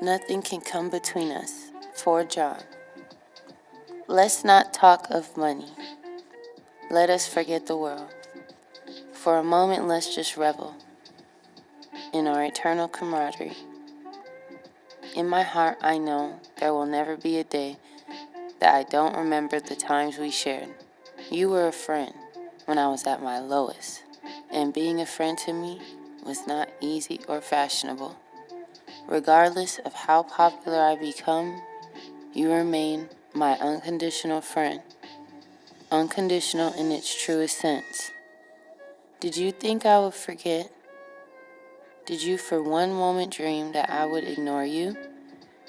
Nothing can come between us. For John. Let's not talk of money. Let us forget the world. For a moment, let's just revel in our eternal camaraderie. In my heart, I know there will never be a day that I don't remember the times we shared. You were a friend when I was at my lowest, and being a friend to me was not easy or fashionable. Regardless of how popular I become, you remain my unconditional friend, unconditional in its truest sense. Did you think I would forget? Did you for one moment dream that I would ignore you?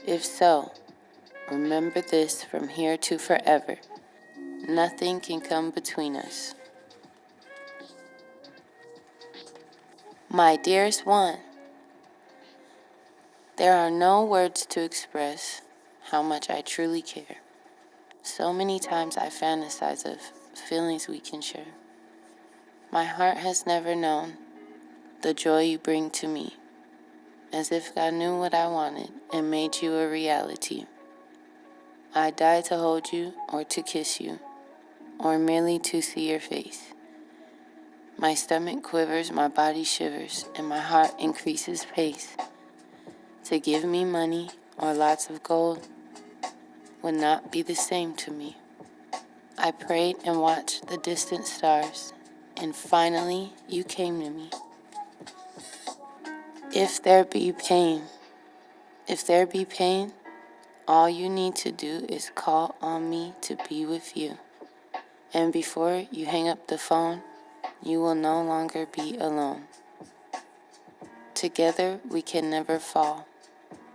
If so, remember this from here to forever. Nothing can come between us. My dearest one, there are no words to express how much I truly care. So many times I fantasize of feelings we can share. My heart has never known the joy you bring to me, as if God knew what I wanted and made you a reality. I die to hold you or to kiss you, or merely to see your face. My stomach quivers, my body shivers, and my heart increases pace. To give me money or lots of gold would not be the same to me. I prayed and watched the distant stars, and finally you came to me. If there be pain, all you need to do is call on me to be with you. And before you hang up the phone, you will no longer be alone. Together we can never fall,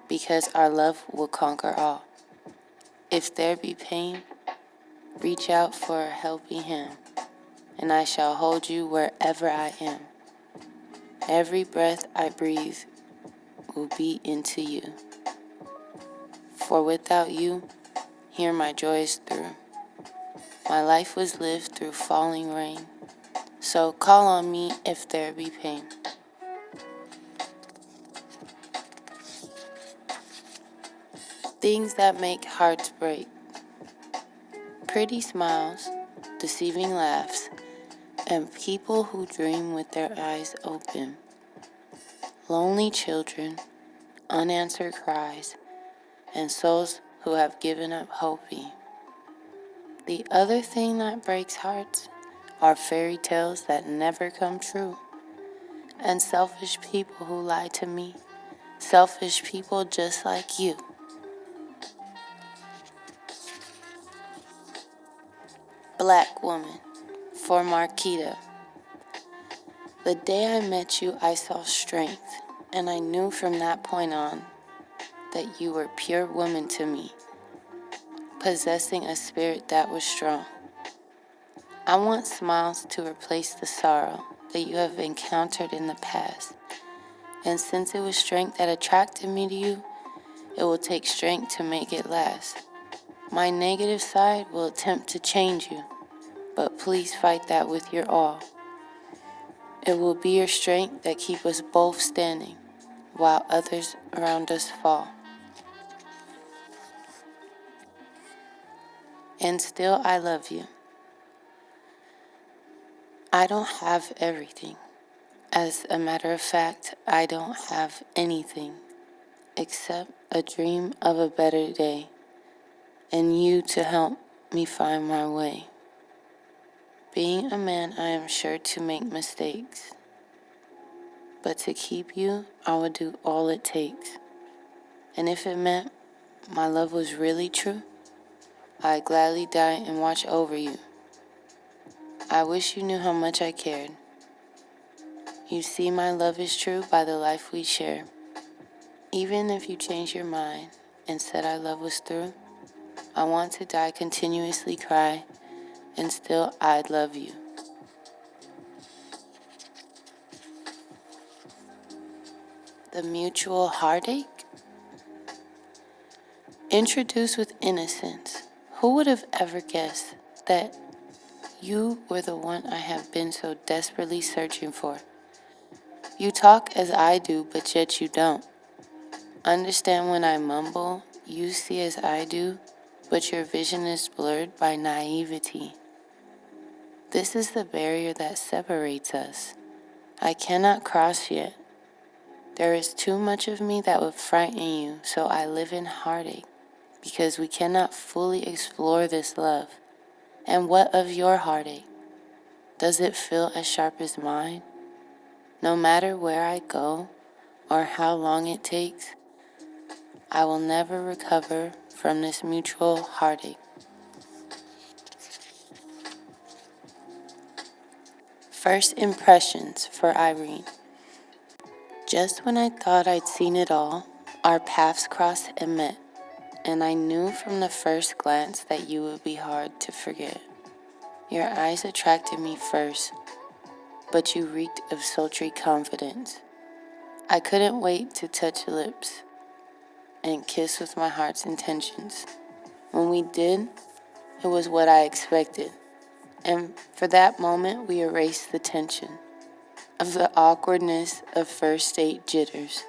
because our love will conquer all. If there be pain, reach out for a helping hand, and I shall hold you wherever I am. Every breath I breathe will be into you. For without you, here my joy is through. My life was lived through falling rain, so call on me if there be pain. Things that make hearts break. Pretty smiles, deceiving laughs, and people who dream with their eyes open. Lonely children, unanswered cries, and souls who have given up hoping. The other thing that breaks hearts are fairy tales that never come true, and selfish people who lie to me, selfish people just like you. Black woman, for Marquita. The day I met you, I saw strength, and I knew from that point on that you were pure woman to me, possessing a spirit that was strong. I want smiles to replace the sorrow that you have encountered in the past, and since it was strength that attracted me to you, it will take strength to make it last. My negative side will attempt to change you, but please fight that with your all. It will be your strength that keep us both standing while others around us fall. And still I love you. I don't have everything. As a matter of fact, I don't have anything except a dream of a better day and you to help me find my way. Being a man, I am sure to make mistakes, but to keep you, I would do all it takes. And if it meant my love was really true, I'd gladly die and watch over you. I wish you knew how much I cared. You see, my love is true by the life we share. Even if you change your mind and said our love was through, I want to die, continuously cry, and still I'd love you. The mutual heartache? Introduced with innocence, who would have ever guessed that you were the one I have been so desperately searching for? You talk as I do, but yet you don't. Understand when I mumble, you see as I do, but your vision is blurred by naivety. This is the barrier that separates us. I cannot cross yet. There is too much of me that would frighten you, so I live in heartache, because we cannot fully explore this love. And what of your heartache? Does it feel as sharp as mine? No matter where I go, or how long it takes, I will never recover from this mutual heartache. First impressions for Irene. Just when I thought I'd seen it all, our paths crossed and met, and I knew from the first glance that you would be hard to forget. Your eyes attracted me first, but you reeked of sultry confidence. I couldn't wait to touch lips and kiss with my heart's intentions. When we did, it was what I expected, and for that moment we erased the tension of the awkwardness of first date jitters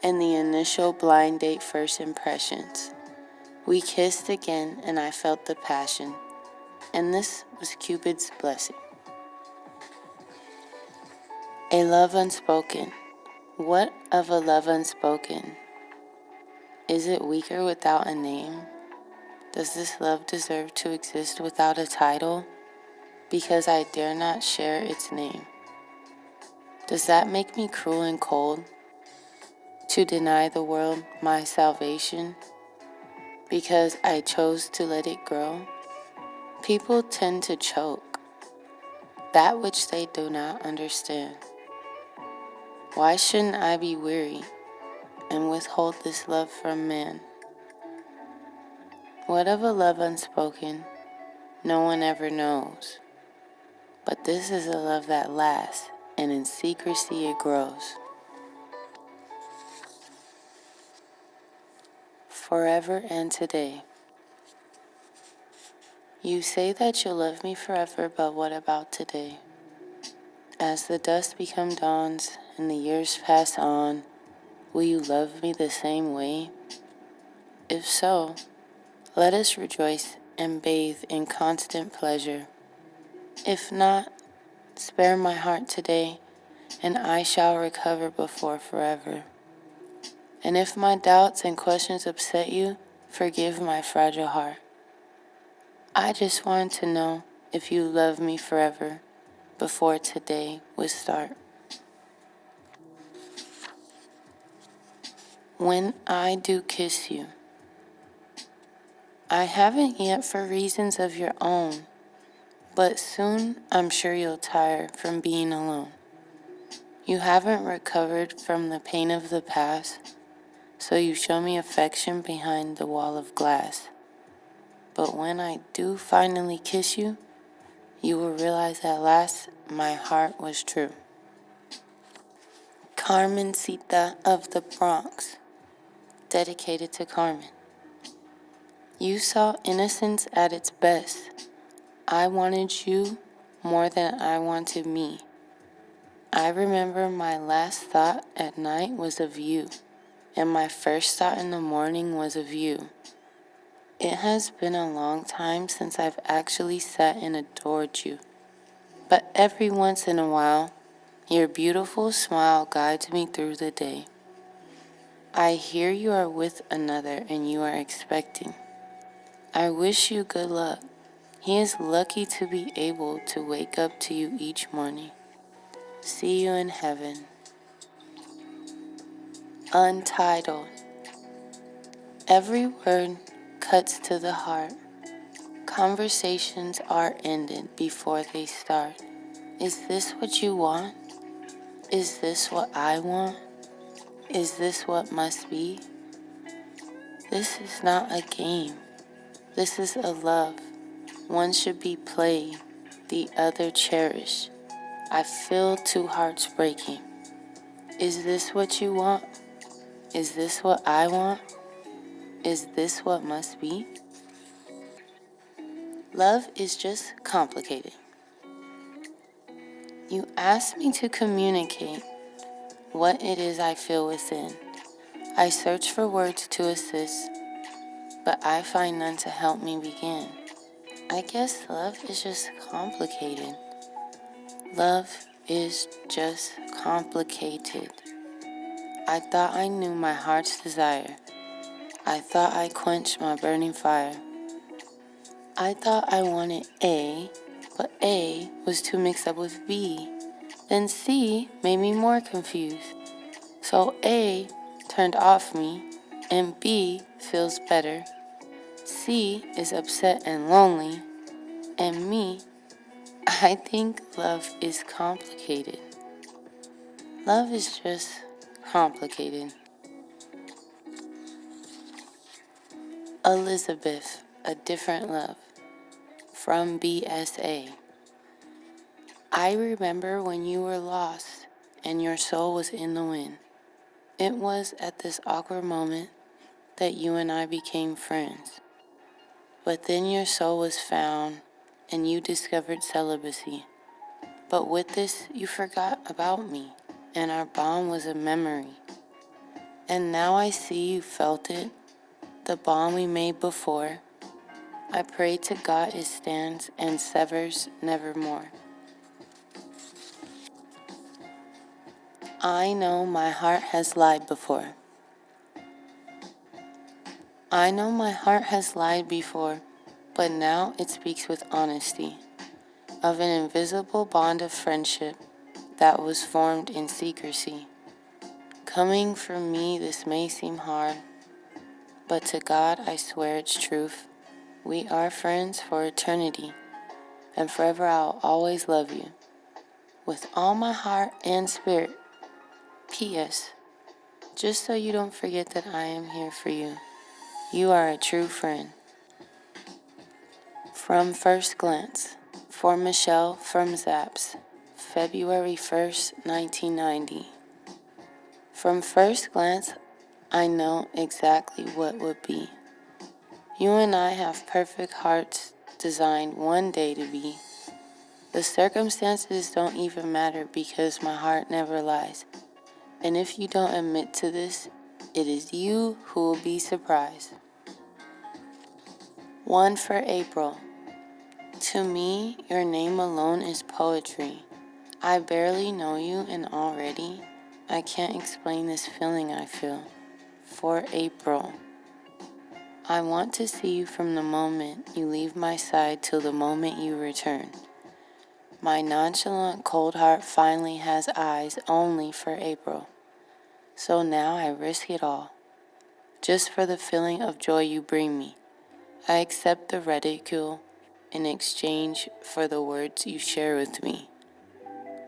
and the initial blind date first impressions. We kissed again and I felt the passion, and this was Cupid's blessing. A love unspoken. What of a love unspoken? Is it weaker without a name? Does this love deserve to exist without a title? Because I dare not share its name. Does that make me cruel and cold? To deny the world my salvation? Because I chose to let it grow? People tend to choke that which they do not understand. Why shouldn't I be weary and withhold this love from man? What of a love unspoken, no one ever knows. But this is a love that lasts, and in secrecy it grows. Forever and today. You say that you'll love me forever, but what about today? As the dusk become dawns and the years pass on, will you love me the same way? If so, let us rejoice and bathe in constant pleasure. If not, spare my heart today, and I shall recover before forever. And if my doubts and questions upset you, forgive my fragile heart. I just want to know if you love me forever before today would start. When I do kiss you, I haven't yet for reasons of your own, but soon I'm sure you'll tire from being alone. You haven't recovered from the pain of the past, so you show me affection behind the wall of glass. But when I do finally kiss you, you will realize at last my heart was true. Carmencita of the Bronx, dedicated to Carmen. You saw innocence at its best. I wanted you more than I wanted me. I remember my last thought at night was of you, and my first thought in the morning was of you. It has been a long time since I've actually sat and adored you, but every once in a while, your beautiful smile guides me through the day. I hear you are with another and you are expecting. I wish you good luck. He is lucky to be able to wake up to you each morning. See you in heaven. Untitled. Every word cuts to the heart. Conversations are ended before they start. Is this what you want? Is this what I want? Is this what must be? This is not a game. This is a love. One should be played, the other cherished. I feel two hearts breaking. Is this what you want? Is this what I want? Is this what must be? Love is just complicated. You asked me to communicate what it is I feel within. I search for words to assist, but I find none to help me begin. I guess love is just complicated. Love is just complicated. I thought I knew my heart's desire. I thought I quenched my burning fire. I thought I wanted A, but A was too mixed up with B. Then C made me more confused. So A turned off me, and B feels better. C is upset and lonely, and me, I think love is complicated. Love is just complicated. Elizabeth, a different love. From BSA. I remember when you were lost and your soul was in the wind. It was at this awkward moment that you and I became friends. But then your soul was found and you discovered celibacy. But with this, you forgot about me, and our bond was a memory. And now I see you felt it, the bond we made before. I pray to God it stands and severs nevermore. I know my heart has lied before. I know my heart has lied before, but now it speaks with honesty of an invisible bond of friendship that was formed in secrecy. Coming from me, this may seem hard, but to God I swear it's truth. We are friends for eternity, and forever I'll always love you. With all my heart and spirit. P.S. Just so you don't forget that I am here for you. You are a true friend. From First Glance. For Michelle from Zaps. February 1st, 1990. From first glance, I know exactly what would be. You and I have perfect hearts designed one day to be. The circumstances don't even matter because my heart never lies. And if you don't admit to this, it is you who will be surprised. One for April. To me, your name alone is poetry. I barely know you and already, I can't explain this feeling I feel. For April. I want to see you from the moment you leave my side till the moment you return. My nonchalant cold heart finally has eyes only for April. So now I risk it all, just for the feeling of joy you bring me. I accept the ridicule in exchange for the words you share with me.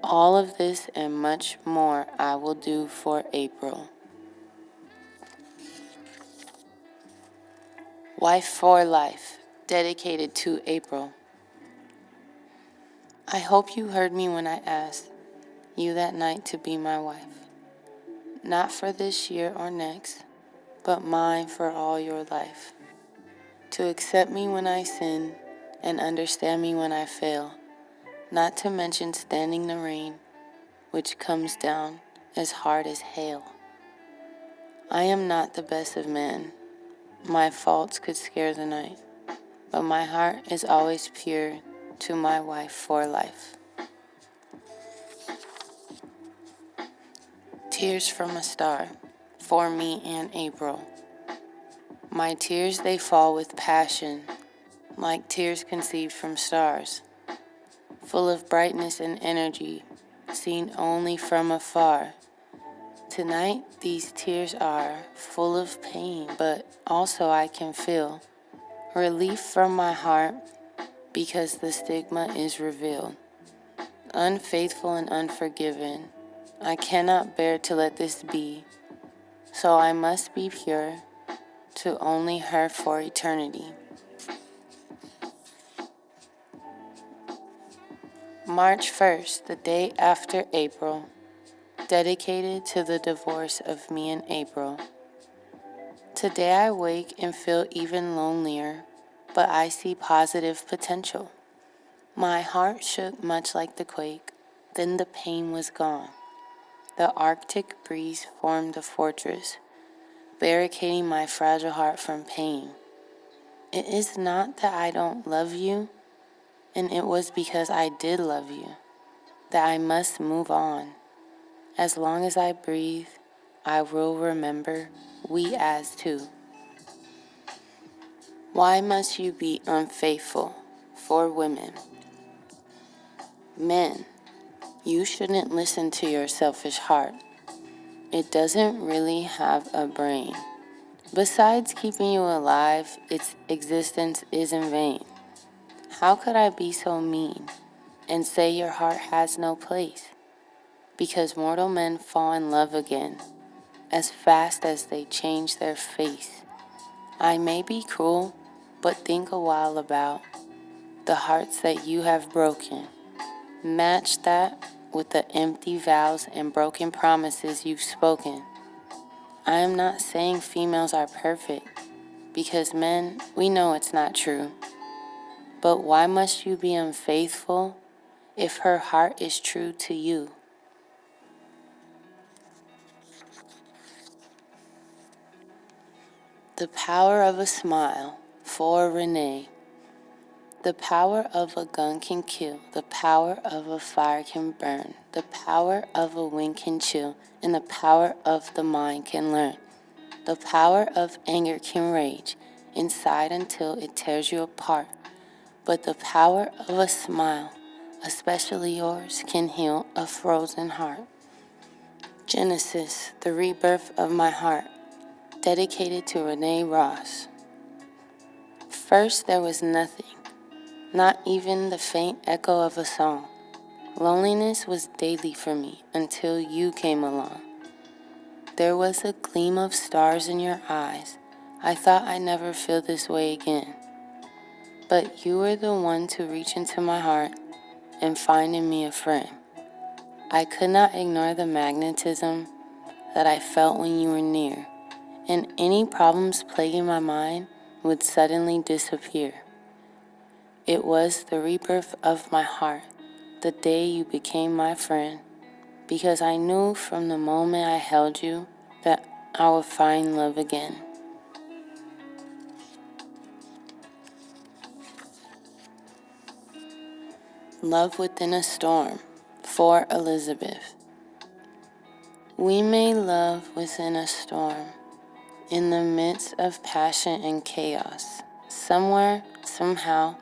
All of this and much more I will do for April. Wife for Life, dedicated to April. I hope you heard me when I asked you that night to be my wife. Not for this year or next, but mine for all your life. To accept me when I sin and understand me when I fail, not to mention standing the rain, which comes down as hard as hail. I am not the best of men. My faults could scare the night, but my heart is always pure to my wife for life. Tears from a Star, for me and April. My tears they fall with passion, like tears conceived from stars, full of brightness and energy, seen only from afar. Tonight these tears are full of pain, but also I can feel relief from my heart because the stigma is revealed. Unfaithful and unforgiven, I cannot bear to let this be, so I must be pure to only her for eternity. March 1st, the day after April, dedicated to the divorce of me and April. Today I wake and feel even lonelier, but I see positive potential. My heart shook much like the quake, then the pain was gone. The Arctic breeze formed a fortress, barricading my fragile heart from pain. It is not that I don't love you, and it was because I did love you, that I must move on. As long as I breathe, I will remember we as two. Why must you be unfaithful for women? Men, you shouldn't listen to your selfish heart. It doesn't really have a brain. Besides keeping you alive, its existence is in vain. How could I be so mean and say your heart has no place? Because mortal men fall in love again as fast as they change their face. I may be cruel, but think a while about the hearts that you have broken. Match that with the empty vows and broken promises you've spoken. I am not saying females are perfect, because men, we know it's not true. But why must you be unfaithful if her heart is true to you? The power of a smile for Renee. The power of a gun can kill, the power of a fire can burn, the power of a wind can chill, and the power of the mind can learn. The power of anger can rage inside until it tears you apart, but the power of a smile, especially yours, can heal a frozen heart. Genesis, the rebirth of my heart, dedicated to Renee Ross. First there was nothing. Not even the faint echo of a song. Loneliness was daily for me until you came along. There was a gleam of stars in your eyes. I thought I'd never feel this way again. But you were the one to reach into my heart and find in me a friend. I could not ignore the magnetism that I felt when you were near, and any problems plaguing my mind would suddenly disappear. It was the rebirth of my heart, the day you became my friend, because I knew from the moment I held you that I would find love again. Love Within a Storm, for Elizabeth. We may love within a storm, in the midst of passion and chaos. Somewhere, somehow,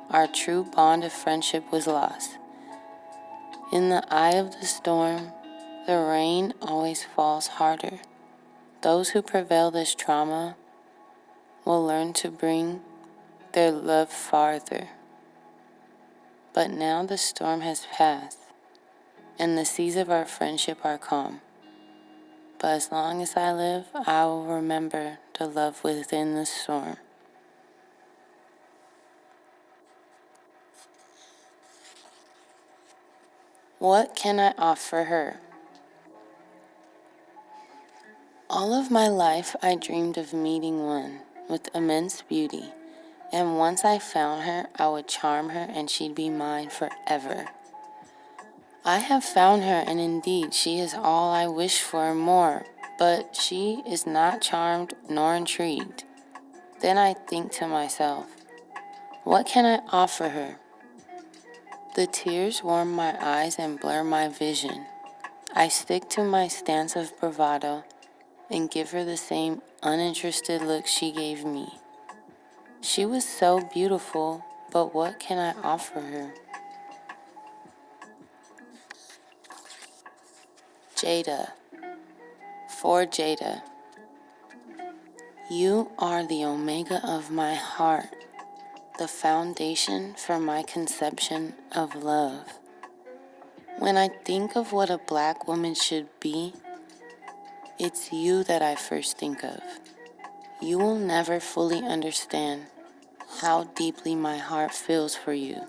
our true bond of friendship was lost. In the eye of the storm, the rain always falls harder. Those who prevail this trauma will learn to bring their love farther. But now the storm has passed, and the seas of our friendship are calm. But as long as I live, I will remember the love within the storm. What can I offer her? All of my life I dreamed of meeting one with immense beauty, and once I found her, I would charm her and she'd be mine forever. I have found her, and indeed she is all I wish for and more, but she is not charmed nor intrigued. Then I think to myself, what can I offer her? The tears warm my eyes and blur my vision. I stick to my stance of bravado and give her the same uninterested look she gave me. She was so beautiful, but what can I offer her? Jada, for Jada. You are the omega of my heart, the foundation for my conception of love. When I think of what a black woman should be, it's you that I first think of. You will never fully understand how deeply my heart feels for you.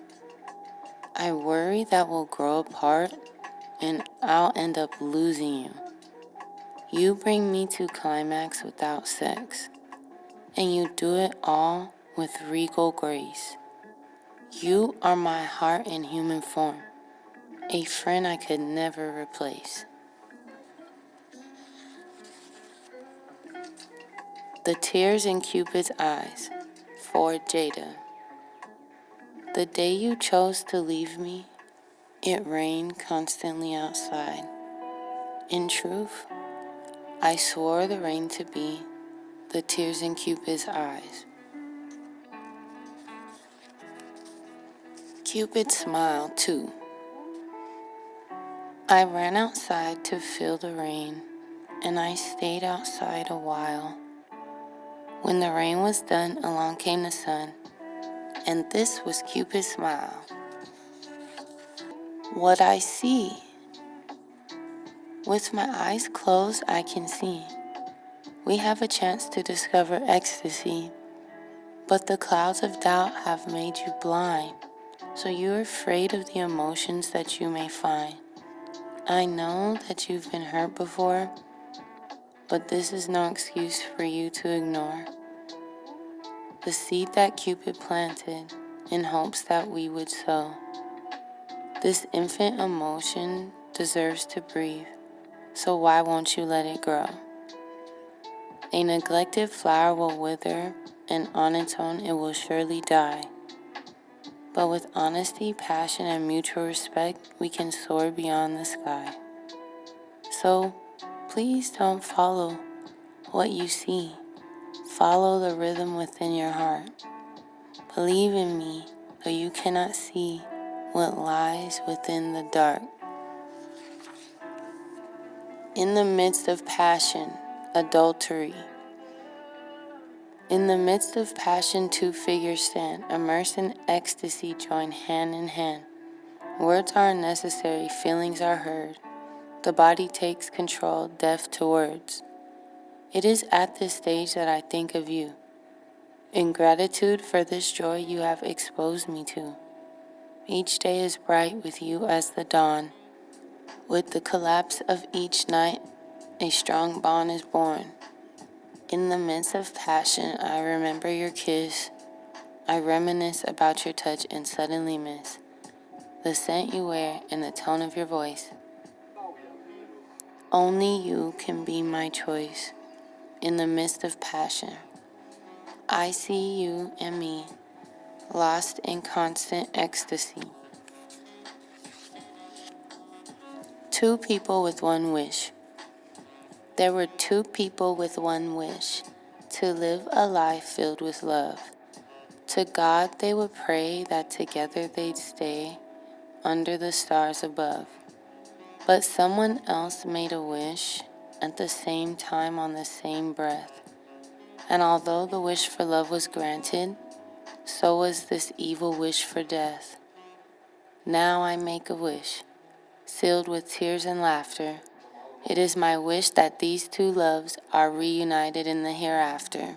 I worry that we'll grow apart and I'll end up losing you. You bring me to climax without sex, and you do it all with regal grace. You are my heart in human form, a friend I could never replace. The tears in Cupid's eyes, for Jada. The day you chose to leave me, it rained constantly outside. In truth, I swore the rain to be the tears in Cupid's eyes. Cupid smiled too. I ran outside to feel the rain, and I stayed outside a while. When the rain was done, along came the sun, and this was Cupid's smile. What I see. With my eyes closed, I can see. We have a chance to discover ecstasy, but the clouds of doubt have made you blind, so you're afraid of the emotions that you may find. I know that you've been hurt before, but this is no excuse for you to ignore the seed that Cupid planted in hopes that we would sow. This infant emotion deserves to breathe, so why won't you let it grow? A neglected flower will wither, and on its own it will surely die. But with honesty, passion, and mutual respect, we can soar beyond the sky. So, please don't follow what you see. Follow the rhythm within your heart. Believe in me, though you cannot see what lies within the dark. In the midst of passion, adultery. In the midst of passion, two figures stand, immersed in ecstasy, join hand in hand. Words are unnecessary, feelings are heard. The body takes control, deaf to words. It is at this stage that I think of you, in gratitude for this joy you have exposed me to. Each day is bright with you as the dawn. With the collapse of each night, a strong bond is born. In the midst of passion, I remember your kiss. I reminisce about your touch and suddenly miss the scent you wear and the tone of your voice. Only you can be my choice. In the midst of passion, I see you and me, lost in constant ecstasy. Two people with one wish. There were two people with one wish, to live a life filled with love. To God they would pray that together they'd stay under the stars above. But someone else made a wish at the same time on the same breath. And although the wish for love was granted, so was this evil wish for death. Now I make a wish, sealed with tears and laughter. It is my wish that these two loves are reunited in the hereafter.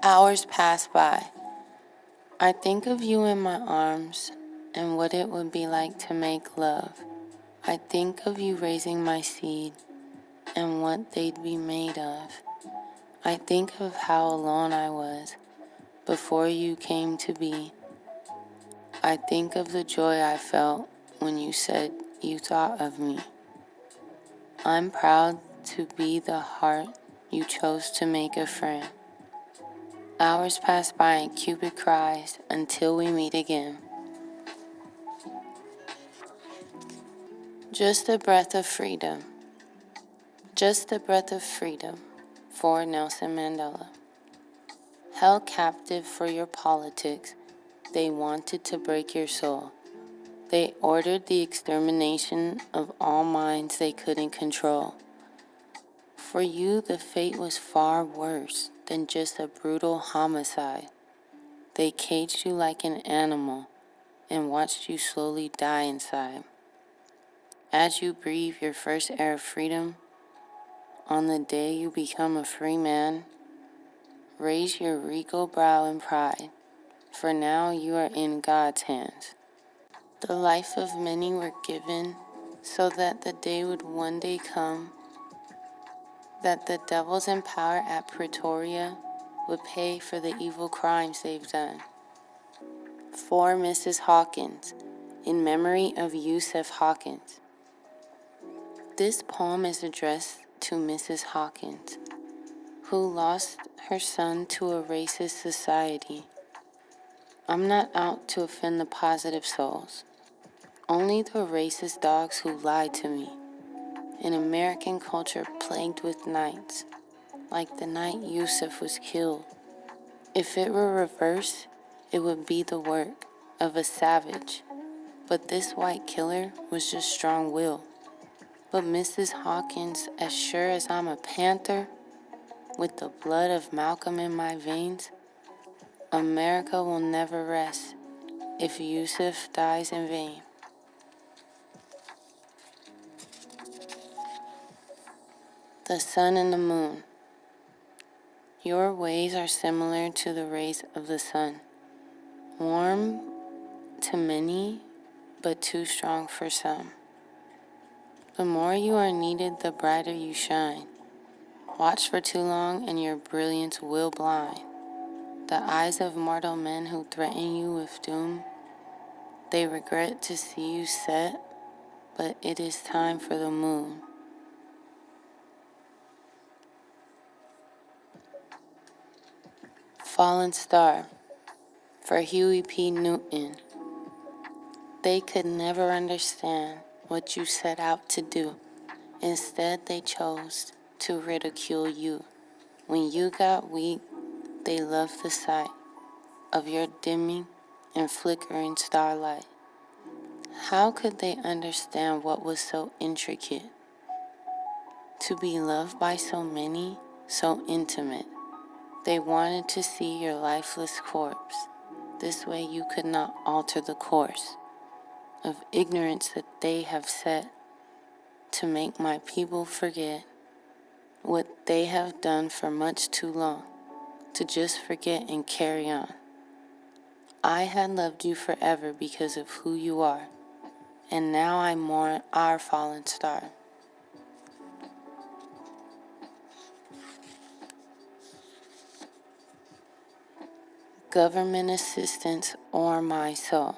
Hours pass by. I think of you in my arms and what it would be like to make love. I think of you raising my seed and what they'd be made of. I think of how alone I was before you came to be. I think of the joy I felt when you said you thought of me. I'm proud to be the heart you chose to make a friend. Hours pass by and Cupid cries until we meet again. Just a breath of freedom. Just a breath of freedom for Nelson Mandela. Held captive for your politics, they wanted to break your soul. They ordered the extermination of all minds they couldn't control. For you, the fate was far worse than just a brutal homicide. They caged you like an animal and watched you slowly die inside. As you breathe your first air of freedom, on the day you become a free man, raise your regal brow in pride, for now you are in God's hands. The life of many were given so that the day would one day come that the devils in power at Pretoria would pay for the evil crimes they've done. For Mrs. Hawkins, in memory of Yusuf Hawkins. This poem is addressed to Mrs. Hawkins, who lost her son to a racist society. I'm not out to offend the positive souls, only the racist dogs who lied to me. An American culture plagued with nights, like the night Yusuf was killed. If it were reversed, it would be the work of a savage. But this white killer was just strong-willed. But Mrs. Hawkins, as sure as I'm a panther, with the blood of Malcolm in my veins, America will never rest if Yusuf dies in vain. The sun and the moon. Your ways are similar to the rays of the sun, warm to many, but too strong for some. The more you are needed, the brighter you shine. Watch for too long and your brilliance will blind the eyes of mortal men who threaten you with doom. They regret to see you set, but it is time for the moon. Fallen Star, for Huey P. Newton. They could never understand what you set out to do. Instead, they chose to ridicule you. When you got weak, they loved the sight of your dimming and flickering starlight. How could they understand what was so intricate? To be loved by so many, so intimate. They wanted to see your lifeless corpse. This way you could not alter the course of ignorance that they have set to make my people forget what they have done for much too long, to just forget and carry on. I had loved you forever because of who you are, and now I mourn our fallen star. Government assistance or my soul.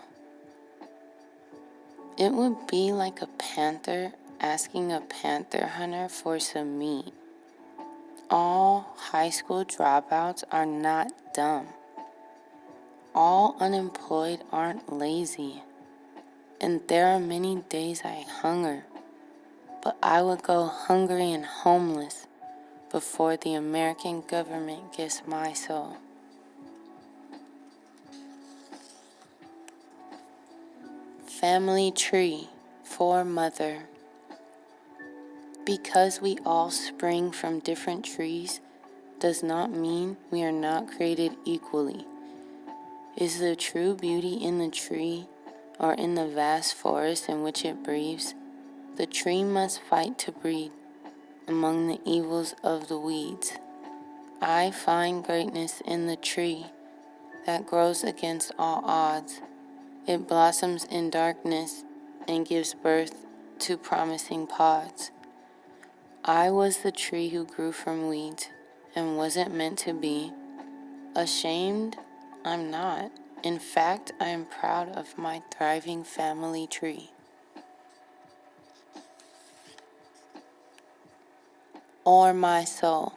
It would be like a panther asking a panther hunter for some meat. All high school dropouts are not dumb. All unemployed aren't lazy. And there are many days I hunger, but I would go hungry and homeless before the American government gets my soul. Family tree for mother. Because we all spring from different trees does not mean we are not created equally. Is the true beauty in the tree or in the vast forest in which it breathes? The tree must fight to breed among the evils of the weeds. I find greatness in the tree that grows against all odds. It blossoms in darkness and gives birth to promising pods. I was the tree who grew from weeds and wasn't meant to be. Ashamed? I'm not. In fact, I am proud of my thriving family tree. Or my soul.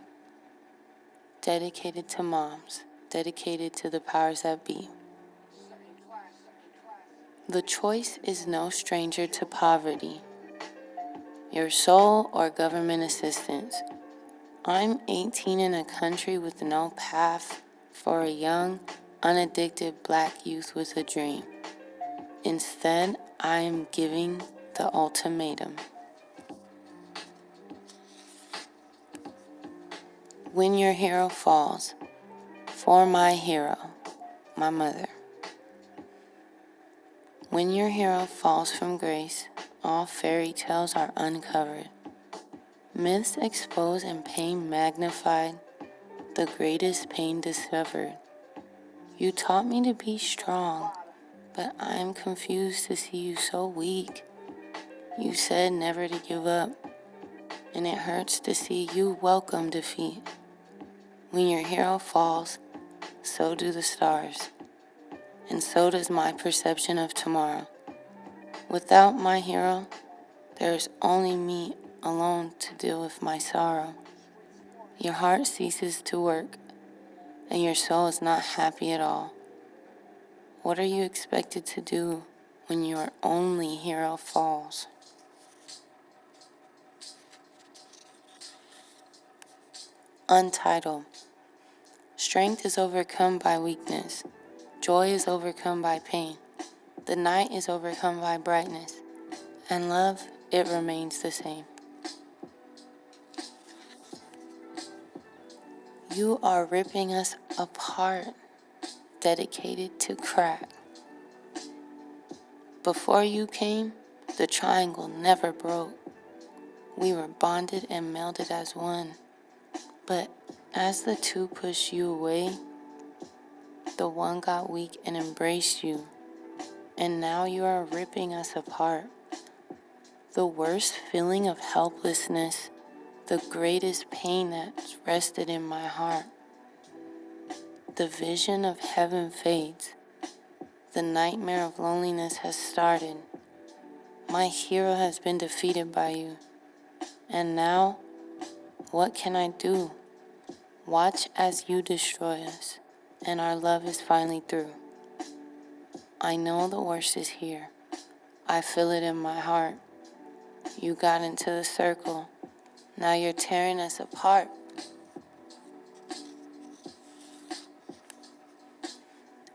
Dedicated to moms. Dedicated to the powers that be. The choice is no stranger to poverty. Your soul or government assistance. I'm 18 in a country with no path for a young, unaddicted black youth with a dream. Instead, I am giving the ultimatum. When your hero falls, for my hero, my mother. When your hero falls from grace, all fairy tales are uncovered. Myths exposed and pain magnified, the greatest pain discovered. You taught me to be strong, but I am confused to see you so weak. You said never to give up, and it hurts to see you welcome defeat. When your hero falls, so do the stars, and so does my perception of tomorrow. Without my hero, there is only me alone to deal with my sorrow. Your heart ceases to work, and your soul is not happy at all. What are you expected to do when your only hero falls? Untitled. Strength is overcome by weakness. Joy is overcome by pain. The night is overcome by brightness. And love, it remains the same. You are ripping us apart, dedicated to crack. Before you came, the triangle never broke. We were bonded and melded as one. But as the two pushed you away, the one got weak and embraced you. And now you are ripping us apart. The worst feeling of helplessness, the greatest pain that's rested in my heart. The vision of heaven fades. The nightmare of loneliness has started. My hero has been defeated by you. And now, what can I do? Watch as you destroy us, and our love is finally through. I know the worst is here. I feel it in my heart. You got into the circle. Now you're tearing us apart.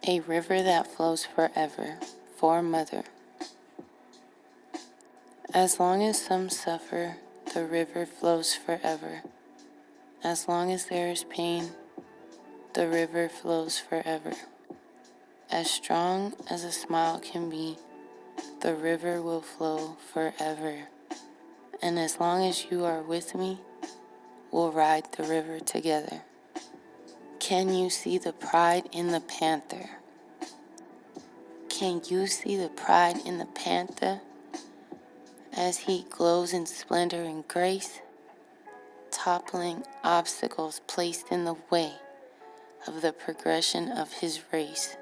A river that flows forever, for mother. As long as some suffer, the river flows forever. As long as there is pain, the river flows forever. As strong as a smile can be, the river will flow forever. And as long as you are with me, we'll ride the river together. Can you see the pride in the panther? Can you see the pride in the panther as he glows in splendor and grace, toppling obstacles placed in the way of the progression of his race?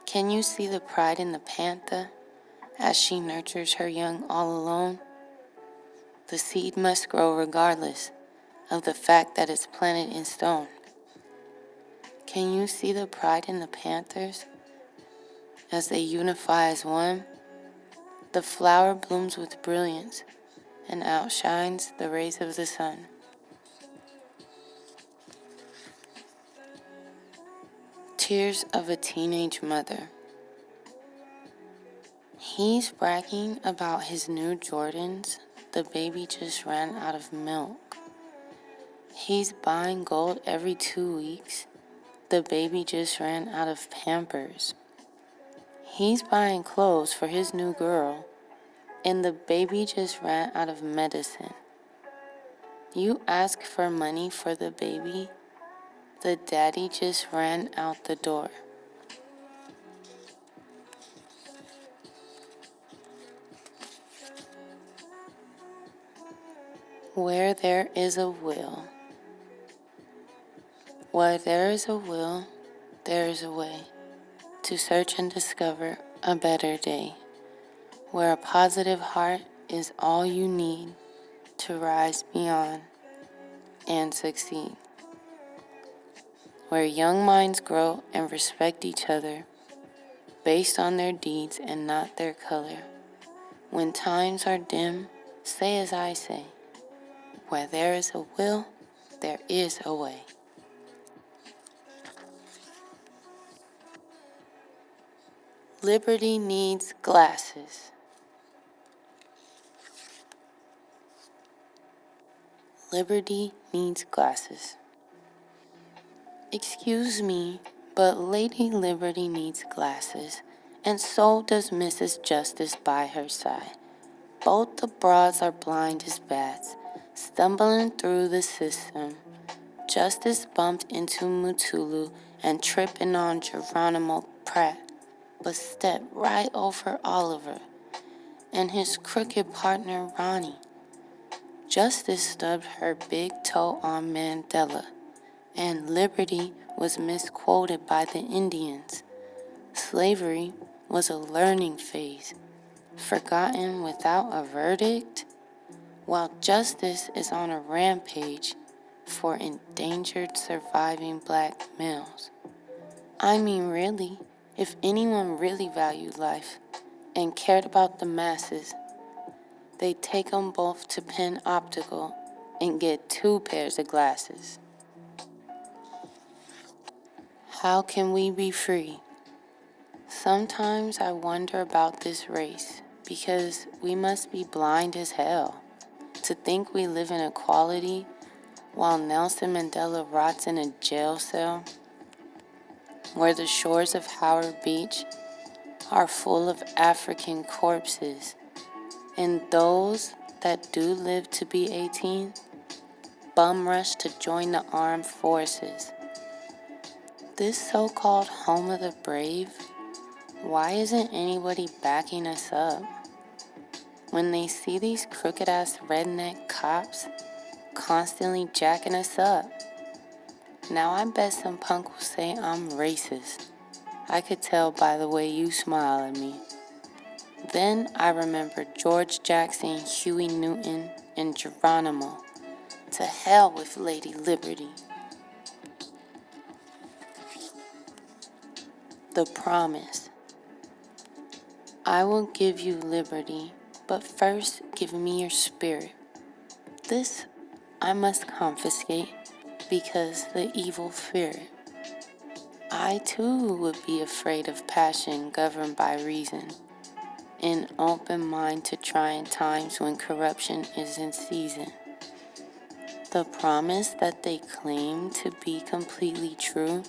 Can you see the pride in the panther as she nurtures her young all alone? The seed must grow regardless of the fact that it's planted in stone. Can you see the pride in the panthers as they unify as one? The flower blooms with brilliance and outshines the rays of the sun. Tears of a teenage mother. He's bragging about his new Jordans. The baby just ran out of milk. He's buying gold every 2 weeks. The baby just ran out of Pampers. He's buying clothes for his new girl, and the baby just ran out of medicine. You ask for money for the baby, the daddy just ran out the door. Where there is a will, where there is a will, there is a way to search and discover a better day, where a positive heart is all you need to rise beyond and succeed, where young minds grow and respect each other based on their deeds and not their color. When times are dim, say as I say, where there is a will, there is a way. Liberty needs glasses. Liberty needs glasses. Excuse me, but Lady Liberty needs glasses, and so does Mrs. Justice by her side. Both the broads are blind as bats, stumbling through the system. Justice bumped into Mutulu and tripping on Geronimo Pratt, but stepped right over Oliver and his crooked partner Ronnie. Justice stubbed her big toe on Mandela, and liberty was misquoted by the Indians. Slavery was a learning phase, forgotten without a verdict. while justice is on a rampage for endangered surviving black males. I mean, really, if anyone really valued life and cared about the masses, they'd take them both to Penn Optical and get 2 pairs of glasses. How can we be free? Sometimes I wonder about this race because we must be blind as hell to think we live in equality while Nelson Mandela rots in a jail cell where the shores of Howard Beach are full of African corpses, and those that do live to be 18 bum rush to join the armed forces. This so-called home of the brave, why isn't anybody backing us up? When they see these crooked-ass redneck cops constantly jacking us up, now I bet some punk will say I'm racist. I could tell by the way you smile at me. Then I remember George Jackson, Huey Newton, and Geronimo. To hell with Lady Liberty. The promise. I will give you liberty, but first give me your spirit. This I must confiscate because the evil fear it. I too would be afraid of passion governed by reason, an open mind to trying times when corruption is in season. The promise that they claim to be completely true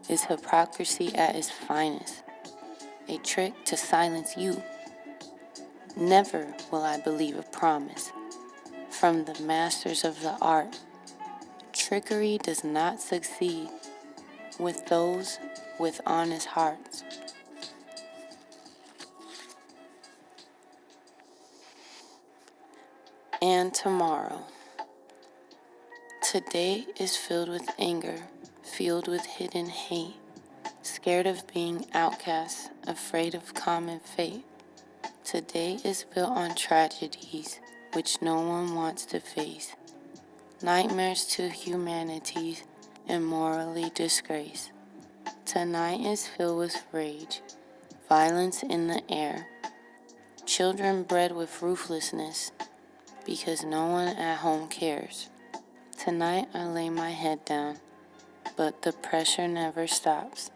is hypocrisy at its finest, a trick to silence you. Never will I believe a promise from the masters of the art. Trickery does not succeed with those with honest hearts. And tomorrow. Today is filled with anger, filled with hidden hate, scared of being outcast, afraid of common fate. Today is built on tragedies which no one wants to face, nightmares to humanity and morally disgrace. Tonight is filled with rage, violence in the air, children bred with ruthlessness because no one at home cares. Tonight I lay my head down, but the pressure never stops,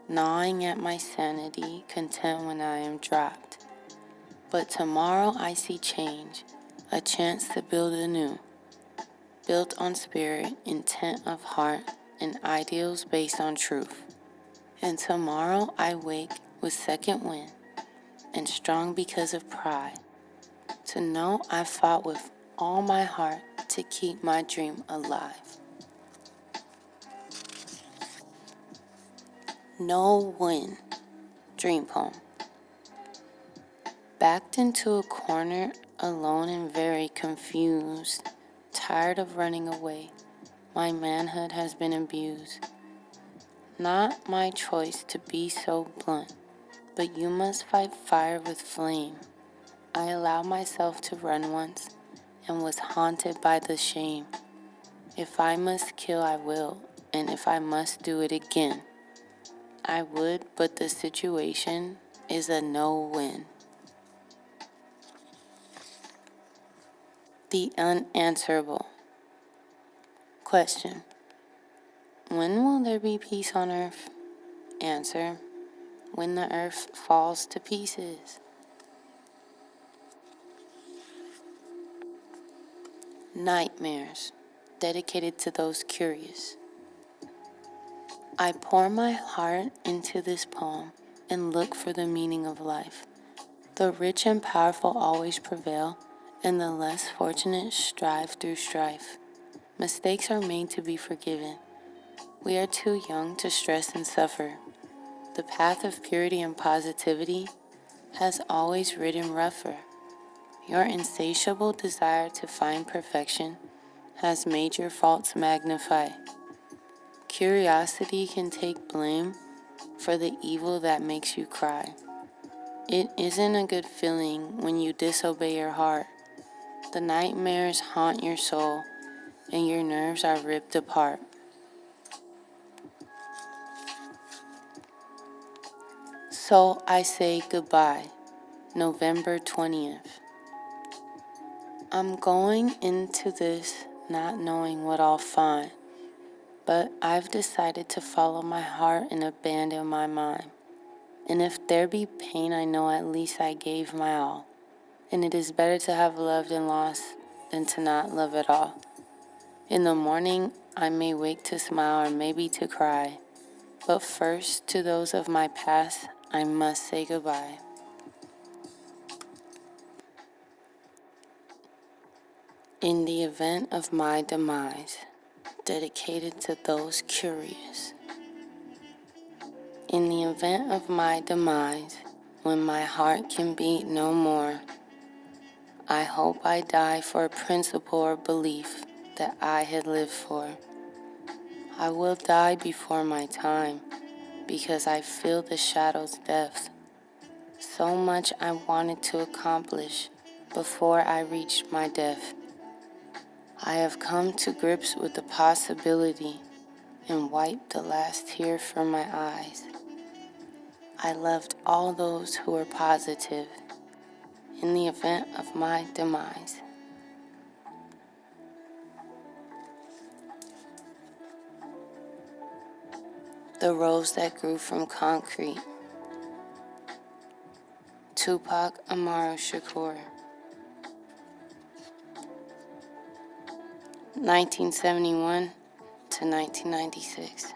gnawing at my sanity, content when I am dropped. But tomorrow I see change, a chance to build anew, built on spirit, intent of heart, and ideals based on truth. And tomorrow I wake with second wind, and strong because of pride, to know I fought with all my heart to keep my dream alive. No Win, Dream Poem. Backed into a corner, alone and very confused, tired of running away, my manhood has been abused. Not my choice to be so blunt, but you must fight fire with flame. I allowed myself to run once, and was haunted by the shame. If I must kill, I will, and if I must do it again, I would, but the situation is a no-win. The unanswerable. Question. When will there be peace on earth? Answer. When the earth falls to pieces. Nightmares, dedicated to those curious. I pour my heart into this poem and look for the meaning of life. The rich and powerful always prevail, and the less fortunate strive through strife. Mistakes are made to be forgiven. We are too young to stress and suffer. The path of purity and positivity has always ridden rougher. Your insatiable desire to find perfection has made your faults magnify. Curiosity can take blame for the evil that makes you cry. It isn't a good feeling when you disobey your heart. The nightmares haunt your soul, and your nerves are ripped apart. So I say goodbye, November 20th. I'm going into this not knowing what I'll find, but I've decided to follow my heart and abandon my mind. And if there be pain, I know at least I gave my all. And it is better to have loved and lost than to not love at all. In the morning, I may wake to smile or maybe to cry. But first, to those of my past, I must say goodbye. In the event of my demise, dedicated to those curious. In the event of my demise, when my heart can beat no more, I hope I die for a principle or belief that I had lived for. I will die before my time, because I feel the shadow's depth. So much I wanted to accomplish before I reached my death. I have come to grips with the possibility and wiped the last tear from my eyes. I loved all those who were positive in the event of my demise. The rose that grew from concrete. Tupac Amaru Shakur. 1971 to 1996.